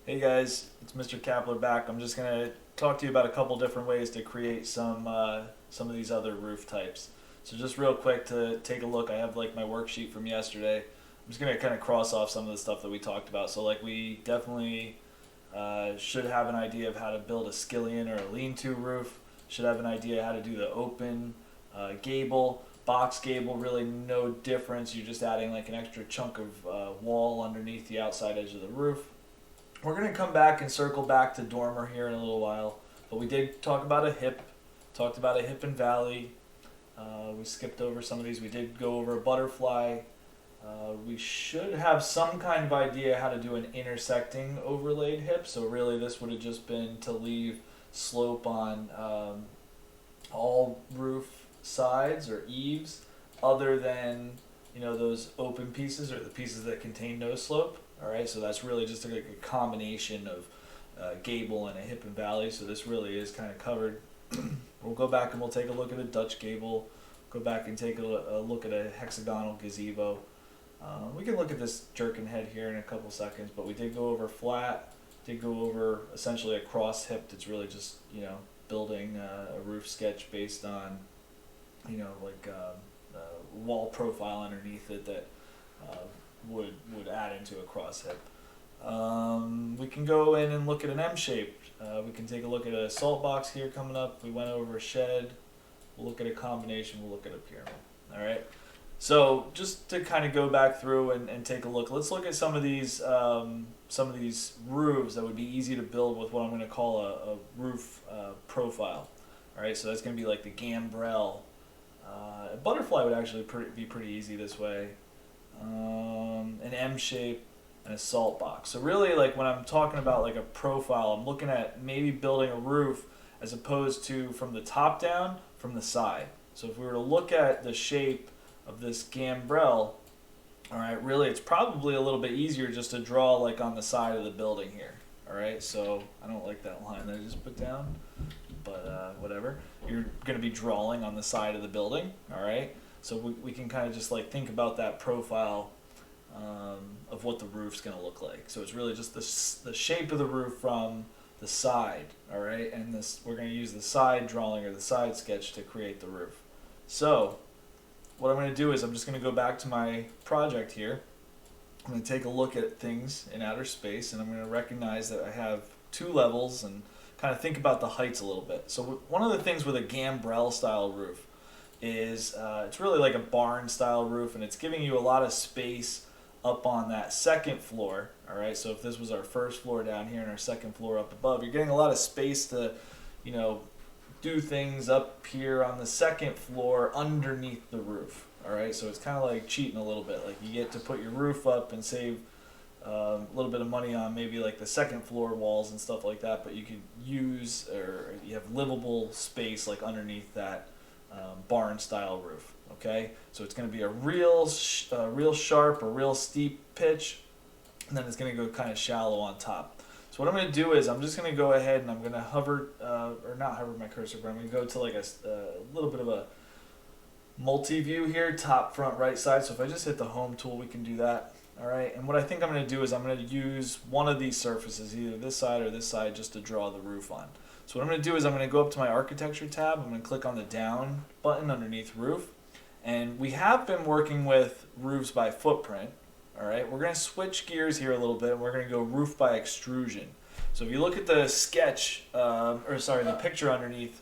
Hey guys, it's Mr. Kapler back. I'm just gonna talk to you about a couple different ways to create some of these other roof types. So just real quick to take a look, I have like my worksheet from yesterday. I'm just gonna kind of cross off some of the stuff that we talked about. So like we definitely should have an idea of how to build a skillion or a lean-to roof. Should have an idea how to do the open gable, box gable. Really no difference. You're just adding like an extra chunk of wall underneath the outside edge of the roof. We're going to come back and circle back to dormer here in a little while, but we did talk about a hip, talked about a hip and valley. We skipped over some of these. We did go over a butterfly. We should have some kind of idea how to do an intersecting overlaid hip. So really, this would have just been to leave slope on all roof sides or eaves, other than those open pieces or the pieces that contain no slope. All right, so that's really just like a combination of gable and a hip and valley. So this really is kind of covered. We'll go back and we'll take a look at a Dutch gable. Go back and take a look at a hexagonal gazebo. We can look at this jerkin head here in a couple seconds, but we did go over flat. Did go over essentially a cross hip. That's really just building a roof sketch based on like wall profile underneath it that uh, would add into a cross hip. We can go in and look at an M shape. We can take a look at a salt box here coming up. We went over a shed. We'll look at a combination. We'll look at a pyramid. All right. So just to kind of go back through and take a look, let's look at some of these roofs that would be easy to build with what I'm going to call a roof profile. All right. So that's going to be like the gambrel. A butterfly would actually be pretty easy this way. An M shape, and a salt box. So really, like when I'm talking about like a profile, I'm looking at maybe building a roof as opposed to from the top down, from the side. So if we were to look at the shape of this gambrel, all right, really it's probably a little bit easier just to draw like on the side of the building here. All right, so I don't like that line that I just put down, but whatever. You're going to be drawing on the side of the building, all right? So we can kind of just like think about that profile of what the roof's going to look like. So it's really just the shape of the roof from the side, all right? And this we're going to use the side drawing or the side sketch to create the roof. So what I'm going to do is I'm just going to go back to my project here. I'm going to take a look at things in outer space, and I'm going to recognize that I have two levels and kind of think about the heights a little bit. So one of the things with a gambrel style roof is it's really like a barn style roof, and it's giving you a lot of space up on that second floor. All right, so if this was our first floor down here and our second floor up above, you're getting a lot of space to do things up here on the second floor underneath the roof. All right, so it's kind of like cheating a little bit. Like you get to put your roof up and save a little bit of money on maybe like the second floor walls and stuff like that, but you could use or you have livable space like underneath that barn style roof. Okay, so it's going to be a real sharp or real steep pitch, and then it's going to go kind of shallow on top. So what I'm going to do is I'm just going to go ahead and I'm going to hover or not hover my cursor, but I'm going to go to like a little bit of a multi-view here, top, front, right side. So if I just hit the home tool, we can do that. All right, and what I think I'm going to do is I'm going to use one of these surfaces, either this side or this side, just to draw the roof on. So what I'm going to do is I'm going to go up to my architecture tab. I'm going to click on the down button underneath roof. And we have been working with roofs by footprint. All right, we're going to switch gears here a little bit, and we're going to go roof by extrusion. So if you look at the sketch, the picture underneath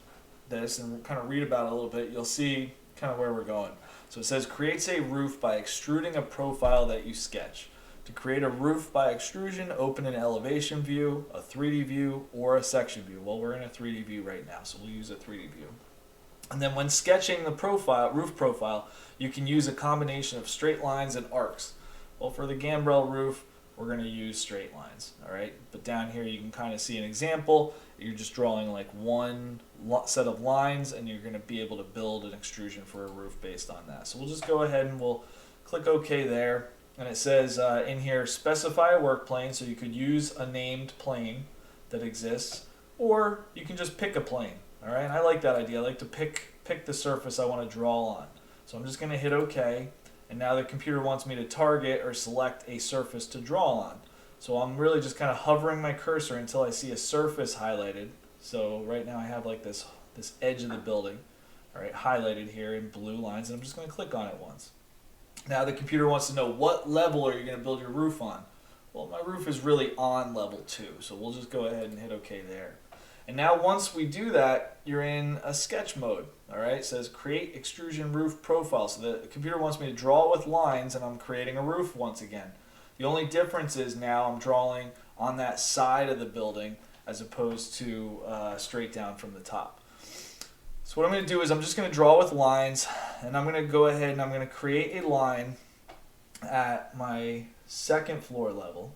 this and kind of read about it a little bit, you'll see kind of where we're going. So it says creates a roof by extruding a profile that you sketch. To create a roof by extrusion, open an elevation view, a 3D view, or a section view. Well, we're in a 3D view right now, so we'll use a 3D view. And then when sketching the roof profile, you can use a combination of straight lines and arcs. Well, for the gambrel roof, we're going to use straight lines, all right? But down here you can kind of see an example. You're just drawing like one set of lines, and you're going to be able to build an extrusion for a roof based on that. So we'll just go ahead and we'll click OK there. And it says in here, specify a work plane, so you could use a named plane that exists, or you can just pick a plane, all right? And I like that idea. I like to pick the surface I want to draw on. So I'm just going to hit OK. And now the computer wants me to target or select a surface to draw on. So I'm really just kind of hovering my cursor until I see a surface highlighted. So right now I have like this edge of the building, all right, highlighted here in blue lines, and I'm just going to click on it once. Now the computer wants to know, what level are you going to build your roof on? Well, my roof is really on level 2, so we'll just go ahead and hit OK there. And now once we do that, you're in a sketch mode. All right, it says create extrusion roof profile. So the computer wants me to draw with lines, and I'm creating a roof once again. The only difference is now I'm drawing on that side of the building as opposed to straight down from the top. So what I'm going to do is I'm just going to draw with lines, and I'm going to go ahead and I'm going to create a line at my second floor level,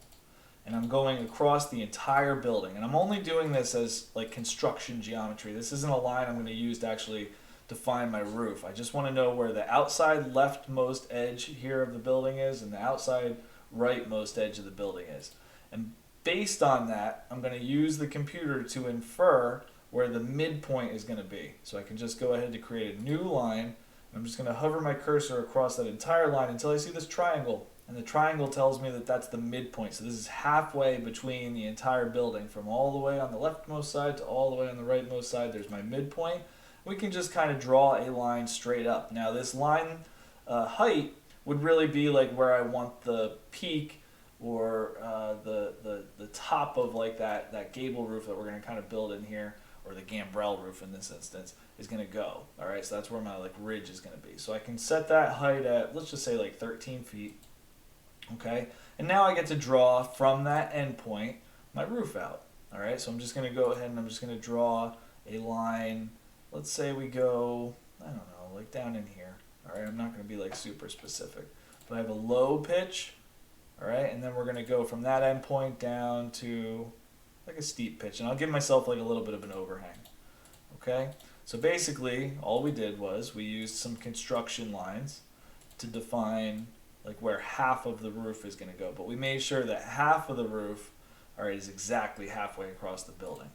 and I'm going across the entire building. And I'm only doing this as like construction geometry. This isn't a line I'm going to use to actually define my roof. I just want to know where the outside leftmost edge here of the building is and the outside rightmost edge of the building is. And based on that, I'm going to use the computer to infer where the midpoint is going to be. So I can just go ahead to create a new line. I'm just going to hover my cursor across that entire line until I see this triangle. And the triangle tells me that that's the midpoint. So this is halfway between the entire building, from all the way on the leftmost side to all the way on the rightmost side. There's my midpoint. We can just kind of draw a line straight up. Now this line height would really be like where I want the peak or the top of like that gable roof that we're going to kind of build in here, or the gambrel roof in this instance, is going to go. All right, so that's where my like ridge is going to be. So I can set that height at, let's just say like 13 feet. Okay, and now I get to draw from that endpoint my roof out. All right, so I'm just going to go ahead and I'm just going to draw a line. Let's say we go, I don't know, like down in here. All right, I'm not going to be like super specific, but I have a low pitch. All right, and then we're going to go from that endpoint down to like a steep pitch, and I'll give myself like a little bit of an overhang. Okay, so basically all we did was we used some construction lines to define like where half of the roof is going to go, but we made sure that half of the roof, all right, is exactly halfway across the building.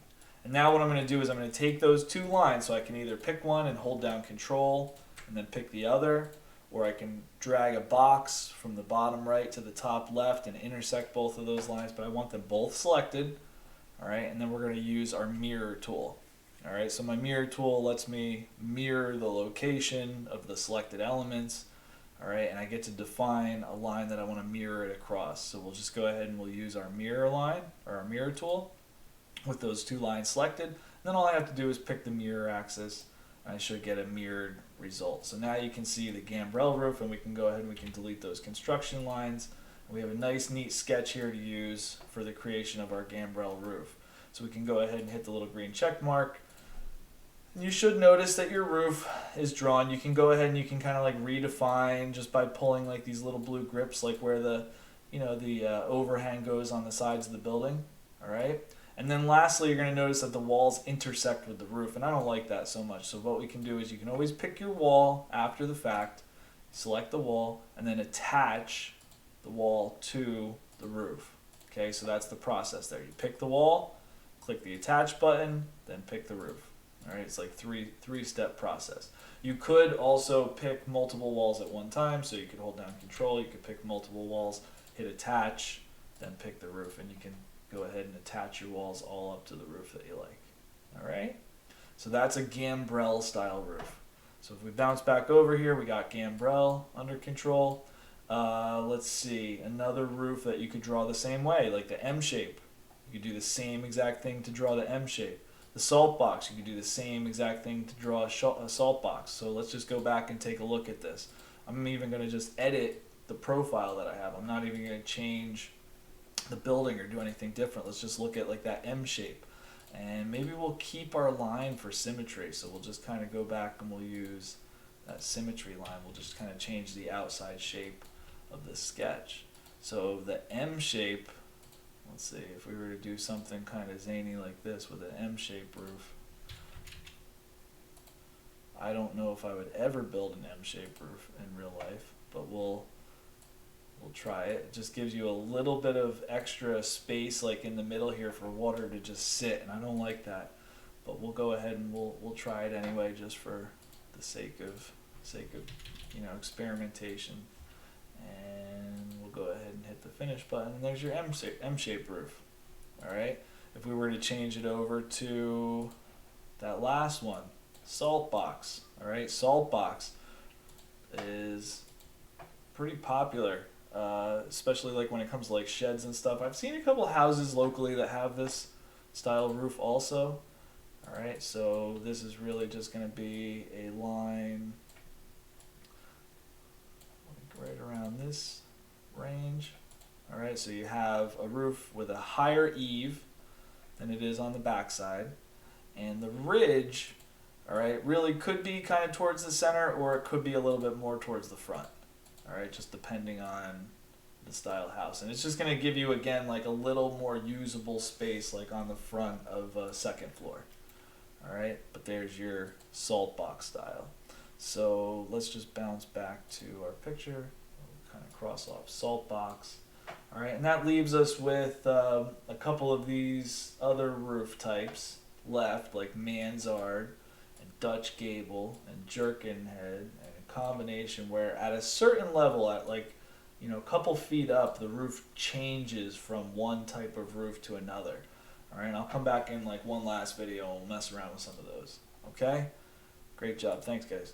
And now what I'm going to do is I'm going to take those two lines, so I can either pick one and hold down control and then pick the other, or I can drag a box from the bottom right to the top left and intersect both of those lines, but I want them both selected. All right, and then we're going to use our mirror tool. All right, so my mirror tool lets me mirror the location of the selected elements. All right, and I get to define a line that I want to mirror it across. So we'll just go ahead and we'll use our mirror line, or our mirror tool, with those two lines selected. And then all I have to do is pick the mirror axis, and I should get a mirrored result. So now you can see the gambrel roof, and we can go ahead and we can delete those construction lines. And we have a nice, neat sketch here to use for the creation of our gambrel roof. So we can go ahead and hit the little green check mark. You should notice that your roof is drawn. You can go ahead and you can kind of like redefine just by pulling like these little blue grips, like where the overhang goes on the sides of the building. All right. And then lastly, you're going to notice that the walls intersect with the roof, and I don't like that so much. So what we can do is you can always pick your wall after the fact, select the wall, and then attach the wall to the roof. Okay, so that's the process there. You pick the wall, click the attach button, then pick the roof. All right, it's like three-step process. You could also pick multiple walls at one time, so you could hold down control, you could pick multiple walls, hit attach, then pick the roof, and you can go ahead and attach your walls all up to the roof that you like. All right, so that's a gambrel style roof. So if we bounce back over here, we got gambrel under control. Let's see, another roof that you could draw the same way, like the M shape. You could do the same exact thing to draw the M shape. The salt box, you could do the same exact thing to draw a salt box. So let's just go back and take a look at this. I'm even going to just edit the profile that I have. I'm not even going to change the building or do anything different. Let's just look at like that M shape. And maybe we'll keep our line for symmetry. So we'll just kind of go back and we'll use that symmetry line. We'll just kind of change the outside shape of the sketch. So the M shape, let's see, if we were to do something kind of zany like this with an M-shaped roof, I don't know if I would ever build an M-shaped roof in real life, but we'll try it. It just gives you a little bit of extra space like in the middle here for water to just sit, and I don't like that. But we'll go ahead and we'll try it anyway, just for the sake of experimentation. And we'll go ahead and hit hit the finish button, and there's your M-shaped roof. All right. If we were to change it over to that last one, salt box. All right, salt box is pretty popular, especially like when it comes to like sheds and stuff. I've seen a couple houses locally that have this style roof also. All right, so this is really just going to be a line like right around this range. All right, so you have a roof with a higher eave than it is on the backside, and the ridge, all right, really could be kind of towards the center, or it could be a little bit more towards the front. All right, just depending on the style house, and it's just going to give you again like a little more usable space, like on the front of a second floor. All right, but there's your salt box style. So let's just bounce back to our picture. We'll kind of cross off salt box. All right, and that leaves us with a couple of these other roof types left, like mansard and Dutch gable and jerkin head, and a combination where at a certain level, at like, you know, a couple feet up, the roof changes from one type of roof to another. All right, and I'll come back in like one last video and we'll mess around with some of those. Okay? Great job. Thanks, guys.